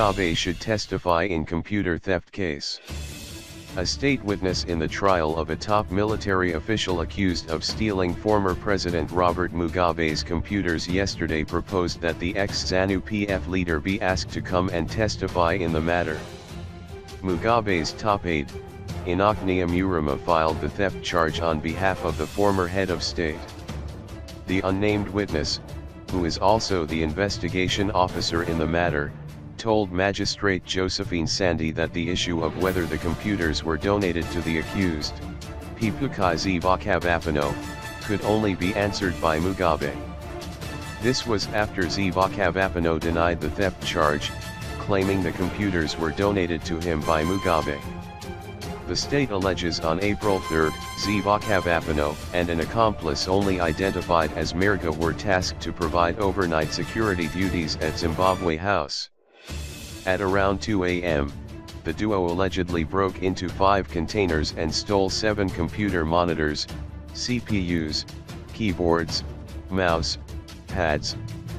Mugabe should testify in computer theft case. A state witness in the trial of a top military official accused of stealing former President Robert Mugabe's computers yesterday proposed that the ex-Zanu PF leader be asked to come and testify in the matter. Mugabe's top aide, Enock Nyamurima, filed the theft charge on behalf of the former head of state. The unnamed witness, who is also the investigation officer in the matter, told Magistrate Josephine Sindi that the issue of whether the computers were donated to the accused, SUBCRIBE, could only be answered by Mugabe. This was after SUBCRIBE denied the theft charge, claiming the computers were donated to him by Mugabe. The state alleges on April 3, SUBCRIBE and an accomplice only identified as Merga were tasked to provide overnight security duties at Zimbabwe House. At around 2 a.m., the duo allegedly broke into 5 containers and stole 7 computer monitors, CPUs, keyboards, mouse, pads,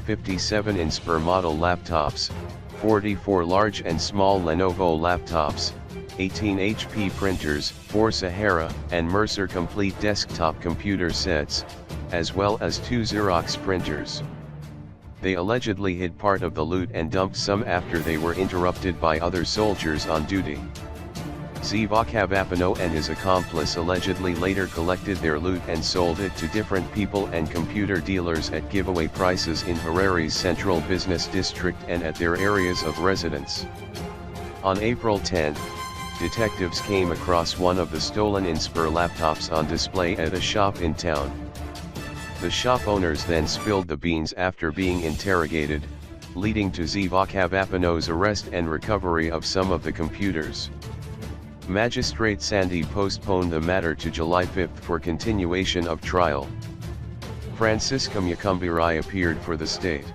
57 Inspire model laptops, 44 large and small Lenovo laptops, 18 HP printers, 4 Sahara and Mercer complete desktop computer sets, as well as 2 Xerox printers. They allegedly hid part of the loot and dumped some after they were interrupted by other soldiers on duty. SUBCRIBE and his accomplice allegedly later collected their loot and sold it to different people and computer dealers at giveaway prices in Harare's central business district and at their areas of residence. On April 10, detectives came across one of the stolen Inspire laptops on display at a shop in town. The shop owners then spilled the beans after being interrogated, leading to SUBCRIBE's arrest and recovery of some of the computers. Magistrate Sindi postponed the matter to July 5 for continuation of trial. Francisca Mukumbiri appeared for the state.